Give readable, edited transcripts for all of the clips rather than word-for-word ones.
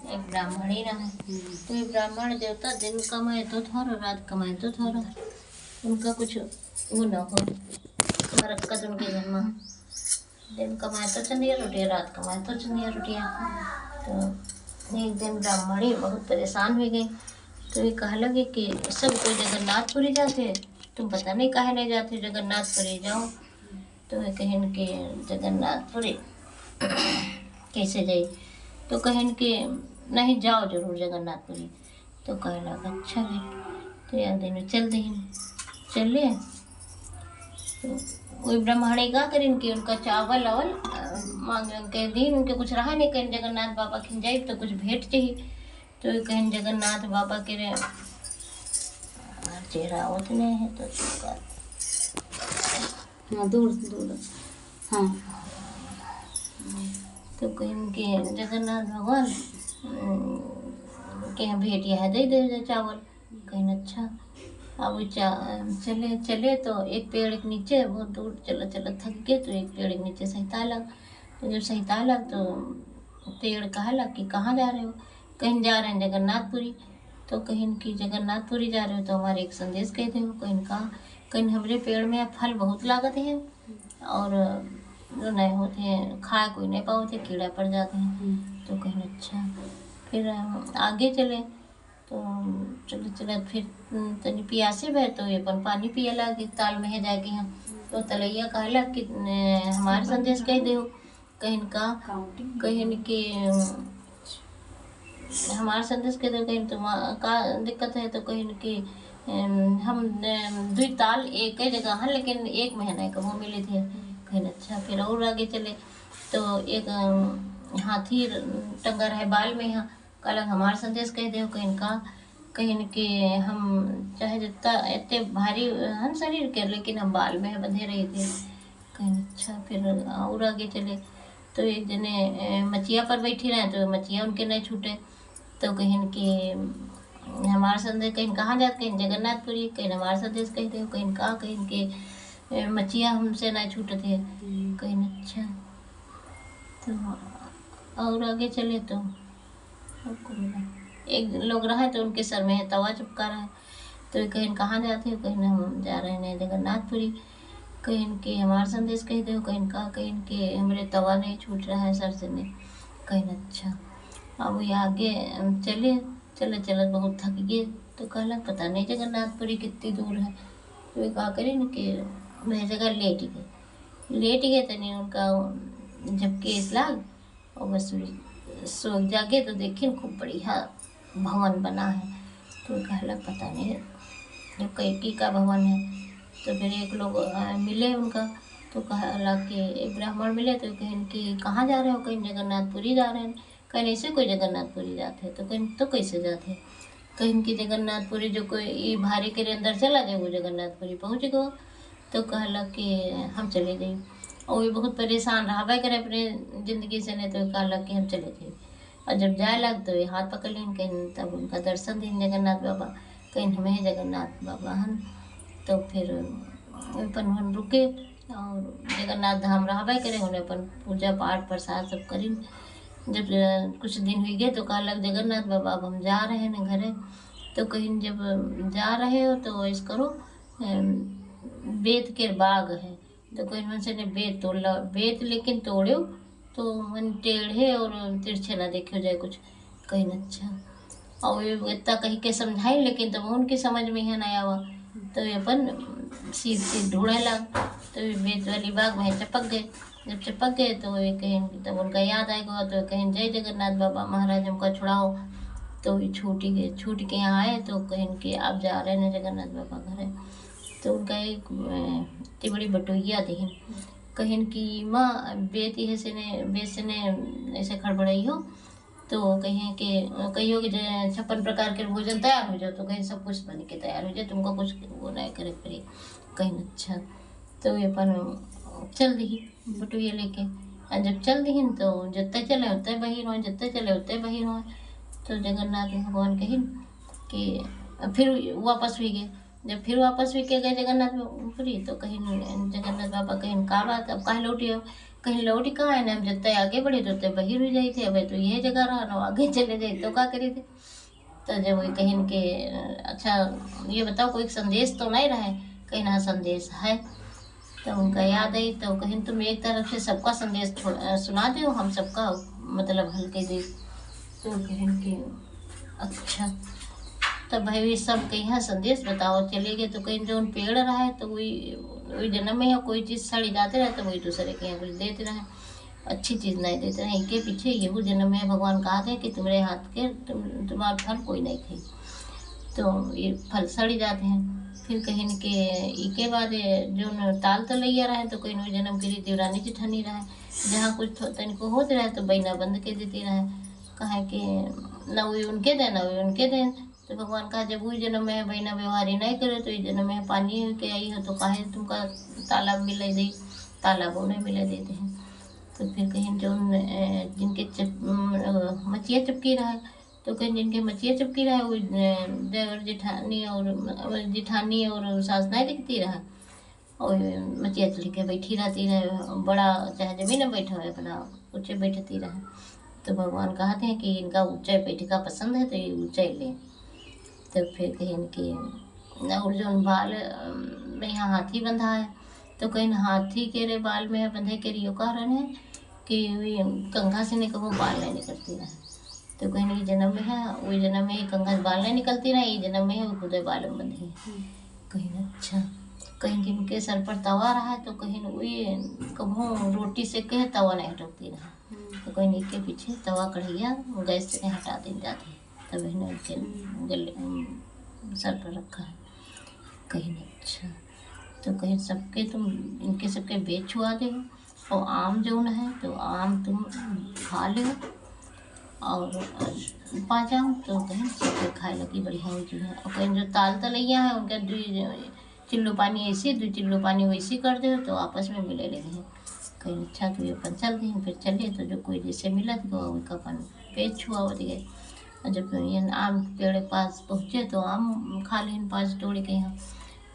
एक ब्राह्मण ही रहा। तो ये ब्राह्मण देवता दिन कमाए तो थोड़ा, रात कमाए तो थोड़ा, उनका कुछ वो न हो बरकत उनके घर में। दिन कमाए तो चंदिया रोटियाँ, रात कमाए तो चंदिया रोटियाँ। तो एक दिन ब्राह्मणी बहुत परेशान हो गई। तो ये कह लगे कि सब कोई जगन्नाथपुरी जाते, तुम पता नहीं काहे नहीं जाते, जगन्नाथपुरी जाओ। तो ये कहन के जगन्नाथपुरी कैसे जाई। तो कहन के नहीं जाओ जरूर जगन्नाथपुरी। तो कहे लगा अच्छा भाई। तो एक दिन चल दे चले। तो वही ब्राह्मणी का करें कि उनका चावल अवल मांग के दिन उनके कुछ रहा नहीं, कहीं जगन्नाथ बाबा खिन जाए तो कुछ भेंट चाहिए। तो ये कहीं जगन्नाथ बाबा के रे चेहरा उतने है तो हाँ दूर दूर हाँ। तो कहीं के जगन्नाथ भगवान के यहाँ भेंट यह दे दे चावल। कहीं अच्छा। अब चले चले तो एक पेड़ के नीचे बहुत दूर चला चला थक गए। तो एक पेड़ के नीचे सहिता लग। तो जब सहिता लग तो पेड़ कहा लग कि कहाँ जा रहे हो। कहीं जा रहे हैं जगन्नाथपुरी। तो कहीं की जगन्नाथपुरी जा रहे हो तो हमारे एक संदेश कहते हो। कहीं कहा कहीं हमारे पेड़ में फल बहुत लागत है और जो नहीं होते हैं खाए कोई नहीं पाते, कीड़ा पड़ जाते हैं। तो कहीं अच्छा। फिर आगे चले तो चले चले फिर तनी पियासे भर तो ये अपन पानी पिए लगे ताल में है जाके हम। तो तलैया कहला कि हमारे संदेश कह दे कहीं का कहीं के हमारा संदेश कह दो कहीं तुम का दिक्कत है। तो कहीं कि हम दो ताल एक ही जगह हैं लेकिन एक महीना का वो मिले थे। कहीं अच्छा। फिर और आगे चले तो एक हाथी टंगर है बाल में यहाँ कल हमारा संदेश कह दे कहीं का कहीं कि हम चाहे जितना इतने भारी हम शरीर के लेकिन हम बाल में बंधे रहे थे। कहीं अच्छा। फिर और आगे चले तो एक जने मचिया पर बैठी रहे तो मचिया उनके नहीं छूटे। तो कहीं कि हमारा संदेश कहीं कहाँ जाते, कहीं जगन्नाथपुरी। कहीं हमारा संदेश कहते हो कहीं कहाँ कहीं के मचिया हमसे नहीं छूटे थे। कहीं अच्छा। तो और आगे चले तो एक लोग रहा तो उनके सर में तवा चिपका रहा है। तो कहीं कहाँ जाते हो, कहीं हम जा रहे हैं जगन्नाथपुरी। कहीं के हमारा संदेश कहते हो कहीं कहाँ कहीं के हमारे तवा नहीं छूट रहा है सर से नहीं। कहीं अच्छा। अब ये आगे चले चले चले बहुत थक गए। तो कहला पता नहीं जगन्नाथपुरी कितनी दूर है। तो ये कहा करें कि वह जगह लेट गए तनी उनका जब केस लाग और बस सो जागे तो देखे खूब बढ़िया भवन बना है। तो कहला पता नहीं जो कैकी का भवन है। तो फिर एक लोग मिले उनका। तो कहला कि एक ब्राह्मण मिले तो कहीं कि कहाँ जा रहे हो, कहीं जगन्नाथपुरी जा रहे हैं। कहीं ऐसे कोई जगन्नाथपुरी जाते हैं। तो कहीं तो कैसे जाते हैं, कहीं की जगन्नाथपुरी जो कोई भारी के अंदर चला जाए वो जगन्नाथपुरी पहुँच गो। तो कहला कि हम चले जाइए। और वो बहुत परेशान रहा करे अपने ज़िंदगी से नहीं। तो कहला कि हम चले जाइए। और जब जाए लग तो ये हाथ पकड़ लें कहीं तब उनका दर्शन दें जगन्नाथ बाबा। कहीं हमें जगन्नाथ बाबा हन। तो फिर अपन रुके और जगन्नाथ धाम रहा करे उन्हें अपन पूजा पाठ प्रसाद सब करें। जब कुछ दिन हुई गए तो कहा लग जगन्नाथ बाबा अब हम जा रहे हैं न घरे। तो कहीं जब जा रहे हो तो ऐसा करो बेत के बाग है। तो कहीं मन से ने बेत तोड़ ला, बेत लेकिन तोड़ो तो मन टेढ़े और तिरछे ना देखे जाए कुछ। कहीं अच्छा। और ये इतना कहीं के समझाए लेकिन तब उनकी समझ में है नहीं आवा। तो ये अपन सीध ढूंढे लग। तो ये बेत वाली बाग में चपक गए। जब चिपक गए तो ये कहीं तब उनका याद आएगा। तो कहीं जय जगन्नाथ बाबा महाराज हमको छुड़ाओ। तो ये छूट के यहाँ आए। तो कहीं के आप जा रहे हैं जगन्नाथ बाबा घर है। तो उनका एक इतनी बड़ी बटोइया थी कहीं की माँ बेटी है से ने बेस से ने ऐसे खड़बड़ाई हो। तो कहीं के कहियो कि 56 प्रकार के भोजन तैयार हो जाओ। तो कहीं सब कुछ बन के तैयार हो जाए, तुमको कुछ वो नहीं करे पड़े। कहीं अच्छा। तो ये अपन चल दी बटुए लेके। और जब चल दी तो जितने चले उतने बहिर हो, जितने चले उतने बहिर हो। तो जगन्नाथ भगवान कहीं कि फिर वापस भी गए। जब फिर वापस भी के गए जगन्नाथपुरी तो कहीं जगन्नाथ बाबा कहीं का बात अब कहाँ लौटी हो। कहीं लौट कहाँ आए ना, हम जब तक आगे बढ़े तो तब बहिर हो जाई थे, अब तो यह जगह रहा ना, आगे चले जाए तो क्या करे थे। तो जब वही कहीं के अच्छा ये बताओ कोई संदेश तो नहीं रहे, कहीं ना संदेश है। तो उनका याद आई तो कहीं तुम एक तरफ से सबका संदेश सुना दो, हम सबका मतलब हल्के दे। तो कहीं के अच्छा तब भाई भी सब कहीं यहाँ संदेश बताओ चले गए। तो कहीं जो पेड़ रहा है तो वही वही जन्म में है कोई चीज़ सड़ी जाते रहे तो वही दूसरे के यहाँ कुछ देते रहे, अच्छी चीज़ नहीं देते रहे। इनके पीछे यहू जन्म में भगवान कहा थे कि तुम्हारे हाथ के तुम्हारा फल कोई नहीं खाई, तो ये फल सड़ी जाते हैं। फिर कहीं के इके बाद जो ताल तलैया रहे तो कहीं जन्म के लिए देवरानी जिठानी रहे, जहाँ कुछ तनिको होते रहे तो बहना बंद के देती रहे, कहे कि न वही उनके दें न वही उनके दें। तो भगवान कहा जब वही जन्म में बहना व्यवहार नहीं करे तो ये जन्म में पानी के आई हो तो काहे तुमका तालाब मिले दे, तालाबों में मिले देते हैं। तो फिर कहीं जो जिनके मचिया चपकी रहा है तो कहीं जिनके मचिया चपकी रहा है वो देवर जिठानी और सास नहीं दिखती रहा, और मचिया चल के बैठी रहती रहे, बड़ा चाहे जमीन में बैठा हुआ बड़ा ऊँचे बैठती रहे। तो भगवान कहते हैं कि इनका ऊंचाई बैठका पसंद है तो ये ऊंचाई लें। तो फिर कहीं इनकी और जो बाल में यहाँ हाथी बंधा है तो कहीं हाथी के रे बाल में बंधे के रियो कारण है कि कंघा से नहीं कभी बाल नहीं निकलती रहे। तो कहीं ये जन्म में है वही जन्म में कंघा से बाल नहीं निकलती रहे, ये जन्म में है वो खुद बाल में बंधे कहीं अच्छा। कहीं जिनके सर पर तवा रहा है तो कहीं वही कभी रोटी से कहे तवा नहीं हटती रहा, तो कहीं इनके पीछे तवा कढ़ैया गैस से हटा दी जाती है, तब इन्हें उनके गले सर पर रखा है कहीं अच्छा। तो कहीं सबके तुम इनके सबके बेच छुआ दे, और आम जो है तो आम तुम खा लो और पा जाओ तो कहीं सबके खाए लगी बढ़िया हुई जो है। और कहीं जो ताल तलैया है उनका चिल्लो पानी ऐसे 2 चिल्लो पानी वैसे कर दो तो आपस में मिले लगे हैं कहीं अच्छा। तो ये अपन चल दी फिर चले तो जो कोई जैसे मिला तो उनका अपन पेट छुआ हो गए। और जब ये आम पेड़ के पास पहुँचे तो आम खा लें 5 तोड़ के यहाँ,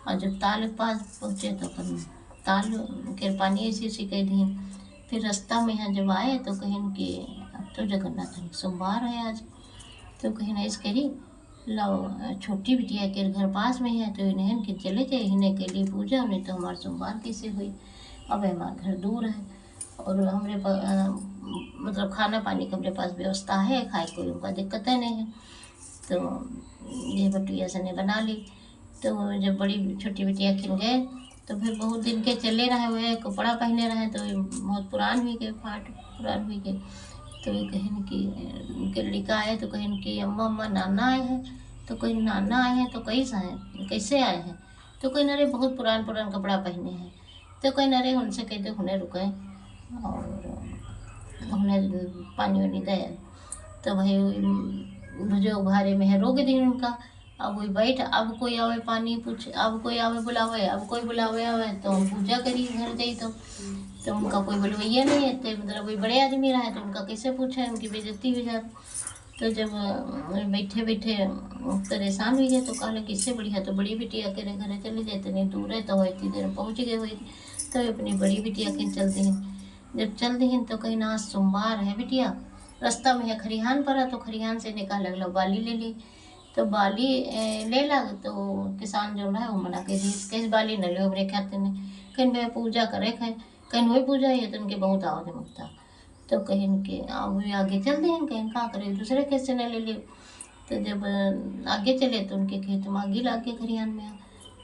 और जब ताल के पास पहुँचे तो अपन ताल के पानी ऐसे ऐसे कह दी। फिर रास्ता में यहाँ जब आए तो कहीं कि अब तो जगन्नाथ सोमवार है आज, तो कहीं ना इस करी लो छोटी बिटिया के घर पास में है तो इन्हें के चले जाए इन्हें के लिए पूजा, नहीं तो हमारे सोमवार कैसे हुई। अब हमारा घर दूर है और हमारे मतलब खाना पानी का हमारे पास व्यवस्था है, खाए कोई उनका दिक्कत है नहीं है। तो ये बटुया से ने बना ली। तो जब बड़ी छोटी बिटिया खिल गए तो फिर बहुत दिन के चले रहे हुए कपड़ा पहने रहे तो बहुत पुरान हुई गए फाट पुरान हुई गए। तो कहीं कि उनके लड़का आए तो कहीं कि अम्मा अम्मा नाना आए हैं, तो कोई नाना आए हैं तो कैसे आए हैं, तो कोई नरे बहुत पुरान कपड़ा पहने हैं। तो कोई नरे उनसे कहते हुने रुके और उन्हें पानी वानी दे। तो भाई मुझे उभारे में है रोक दी उनका, अब वही बैठ अब कोई आवे पानी पूछ, अब कोई आवे बुलावे, अब कोई बुलावे आवे तो हम पूजा करी घर गई। तो उनका कोई बुलवैया नहीं है, तो मतलब कोई बड़े आदमी रहा है तो उनका कैसे पूछे, उनकी बेइज्जती हो जाती। तो जब बैठे बैठे परेशान हुई गए तो कहा किससे बढ़िया तो बड़ी बिटिया के घर चले जाए, इतनी दूर है तो इतनी देर में पहुँच गए हुई थी। तो अपनी बड़ी बिटिया के चलती हैं, जब चल दी तो कहीं ना सोमवार है बिटिया, रास्ता में है खरिहान पड़ा तो खरिहान से निकाल लगलो बाली ले ली। तो बाली ले लग तो किसान जो है वो मना के दी कैसे बाली न लो हमरे खाते ने, कहीं मैं पूजा करे खाए कहीं वही पूजा है तो उनके बहुत आवाज मुकता। तो कहीं के आगे चल दी कहीं कहाँ करे दूसरे खेत से न ले लियो। तो जब आगे चले तो उनके खेत में आगे लाग गए खरिहान में,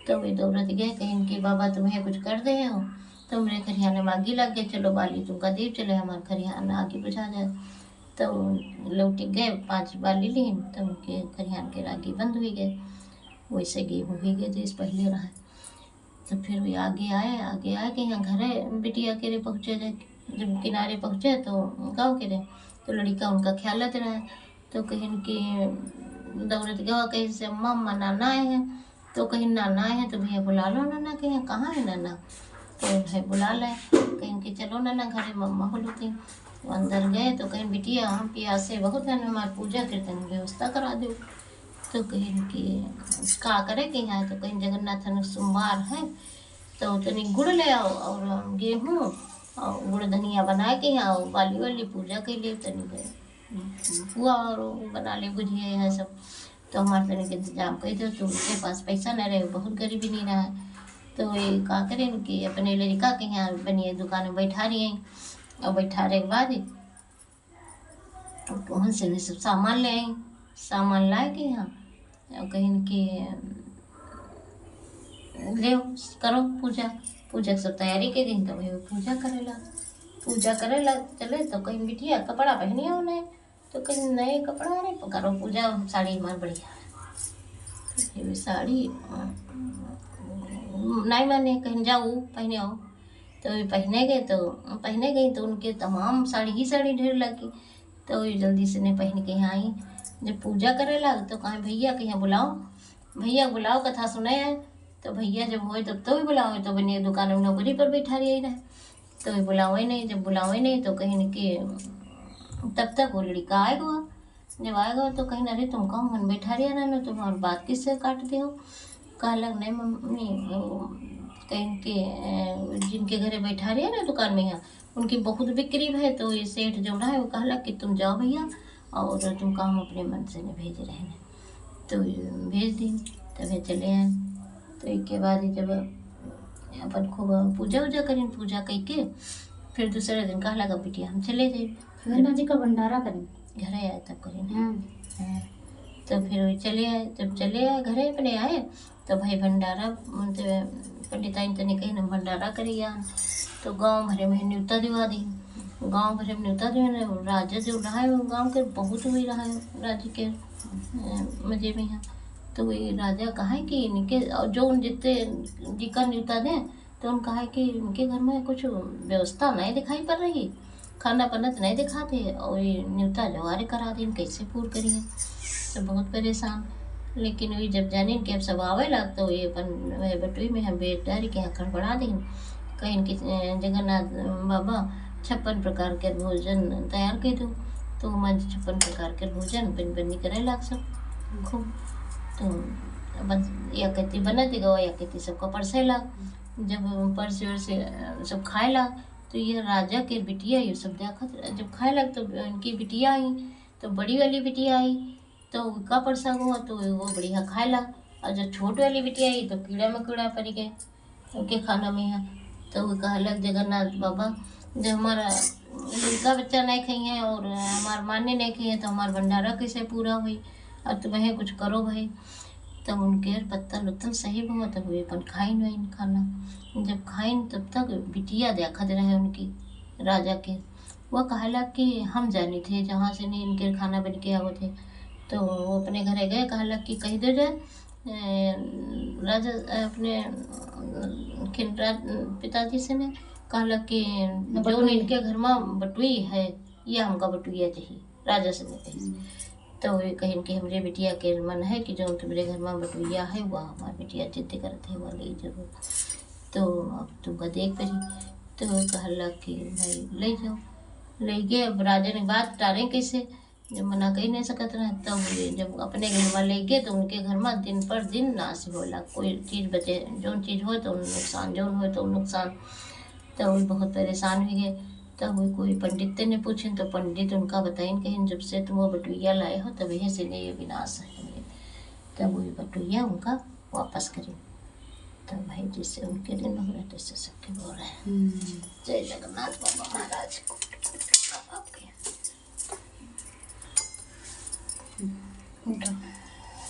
तो वे दौड़त गए कहीं कि बाबा तुम्हें कुछ कर दे हो, तो मेरे खरिहान में आगे लग गए, चलो बाली तुमका दीप चले हमारे खरिहान आगे बुझा जाए। तो लौट गए 5 बाली ली तो उनके खरिहान के रागी बंद हुई गए, वैसे गेहूँ हुई गए जैसे पहले रहा। तो फिर वे आगे आए कि यहाँ घर है बिटिया के रे पहुँचे जाए। जब किनारे पहुँचे तो गाँव के रहे तो लड़का उनका ख्याल रहा है। तो कहीं कि दौड़त गवा कहीं से अम्मा अम्मा नाना आए हैं, तो कहीं नाना आए हैं तो भैया बुला लो नाना, कहीं कहाँ है नाना, तो भाई बुला लाए कहीं कि चलो नाना घर मम्मा हो लोती। तो अंदर गए तो कहीं बिटिया हम प्यासे बहुत है हमारी पूजा कीर्तन व्यवस्था करा दो। तो कहीं कि का करे कि यहाँ तो कहीं जगन्नाथ सोमवार है तो तनी गुड़ ले आओ और गेहूँ और गुड़ धनिया बना के यहाँ बाली वाली पूजा के लिए तनी गए पुआ और वो बना ले गुजिया है सब। तो हमारे तनी के इंतजाम कर दो, तो उनके पास पैसा न रहे, बहुत गरीबी नहीं रहा है। तो ये का करें कि अपने लड़का के यहाँ बनिए दुकान में बैठा रही हैं, और बैठा रहे के बाद वहाँ से भी सब सामान ले आई, सामान ला के यहाँ और कहीं कि ले करो पूजा। पूजा की सब तैयारी के दिन तो भाई पूजा करेला चले। तो कहीं बिटिया कपड़ा पहनी हो नहीं, तो कहीं नए कपड़ा अरे करो पूजा, साड़ी हमार बढ़िया है। तो साड़ी नहीं माने कहीं जाओ पहने आओ, तो ये पहने गई तो उनके तमाम साड़ी ही साड़ी ढेर लगी। तो ये जल्दी से नहीं पहन के यहाँ आई। जब पूजा करे लग तो कहीं भैया के यहाँ बुलाओ कथा सुने है। तो भैया जब होए तब तो भी बुलाओ, तो बनिए दुकान में नौकरी पर बैठा रही रहे, तो भी बुलावे नहीं। जब बुलावे नहीं तो कहीं के तब तक वो लड़का आएगा। जब आएगा तो कहीं अरे तुम कहाँ मन बैठा रही रहना, तुम्हारी बात किससे काटते हो। कहा लग नहीं मम्मी, कहीं के जिनके घरे बैठा रही है ना दुकान में यहाँ उनकी बहुत बिक्री है। तो ये सेठ जो रहा है वो कहला कि तुम जाओ भैया और तुम काम अपने मन से नहीं भेज रहे हैं। तो भेज दी, तब चले आए। तो इसके बाद जब अपन खूब पूजा वूजा करें, पूजा करके फिर दूसरे दिन कहला का बिटिया हम चले गए गंगा जी का भंडारा करें, घर आए तब करें। हाँ। तो फिर चले आए, जब चले आए घरे अपने आए तो भाई भंडारा पंडिताइन तने कहीं ना भंडारा करिए। तो गांव भरे में न्योता दिवा दी, गांव भरे में न्योता दिवा। राजा जो रहा है गांव के बहुत हुई रहा है राज्य के मजे में यहाँ। तो वही राजा कहा है कि इनके जो जितने जिका न्योता दें तो उन कहा है कि इनके घर में कुछ व्यवस्था नहीं दिखाई पड़ रही, खाना पनत नहीं दिखाते, और ये न्योता जवारे करा दी, कैसे पूर करिए। तो बहुत परेशान। लेकिन वही जब जाने कि अब सब आवे लग तो ये अपन बटुई में हम बेटारी के यहाँ खड़बड़ा दी। कहीं कि जगन्नाथ बाबा 56 प्रकार के भोजन तैयार कर दो। तो मैं 56 प्रकार के भोजन बनी करे लाग सब खूब। तो बस या कहती बनाती गवा या कहती सबको परसे लाग। जब परसे वरसे सब खाए लाग तो ये राजा के बिटिया ये सब देखत। जब खाए लग तो इनकी बिटिया आई, तो बड़ी वाली बिटिया आई तो उसका परसा हुआ तो वो बढ़िया खाए लग। और जब छोट वाली बिटिया आई तो कीड़ा मकोड़ा पड़ गए उनके खाना में है। तो वो कहा लग जगन्नाथ बाबा जब हमारा लड़का बच्चा नहीं खाई है और हमारे माने नहीं खाई है तो हमारा भंडारा कैसे पूरा हुई, और तुम्हें कुछ करो भाई। तब उनके पत्तल उत्तल सही हुआ तब वे अपन खाइन वही खाना। जब खाइन तब तक बिटिया देखत रहे उनकी राजा के। वह कहला कि हम जानी थे जहाँ से नहीं इनके खाना बन के आवे थे। तो वो अपने घरे गए, कहला कि कह दे जाए राजा अपने पिताजी से ने कहला कि जो इनके घर में बटुई है ये हमका बटुइया चाहिए, राजा से ने कही। तो वे कहीं कि हमरे बिटिया के मन है कि जो तुम्हारे घर में बटुइया है वह हमारी बिटिया जिद्द करते वह ले जरूर। तो अब तुमका देख पड़ी। तो कहला कि भाई ले जाओ, ले गए। अब राजा ने बात टारे कैसे, जब मना कही नहीं सकत रहे। तब जब अपने घर में ले गए तो उनके घर में दिन पर दिन नाश होला, कोई चीज़ बचे जो चीज़ हो तो नुकसान, जो हो तो नुकसान। तो वो बहुत परेशान हो गए। तब वो कोई पंडित ने पूछे तो पंडित उनका बताइन कहीं जब से तुम वो बटुइया लाए हो तब यही से ये विनाश है। तब वो बटुइया उनका वापस करें। तब भाई जिससे उनके दिन हो रहे तैसे सबके बोल रहे हैं जय जगन्नाथ बाबा महाराज को।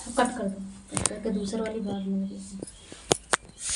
कट कर दो, कट करके दूसरी वाली बार में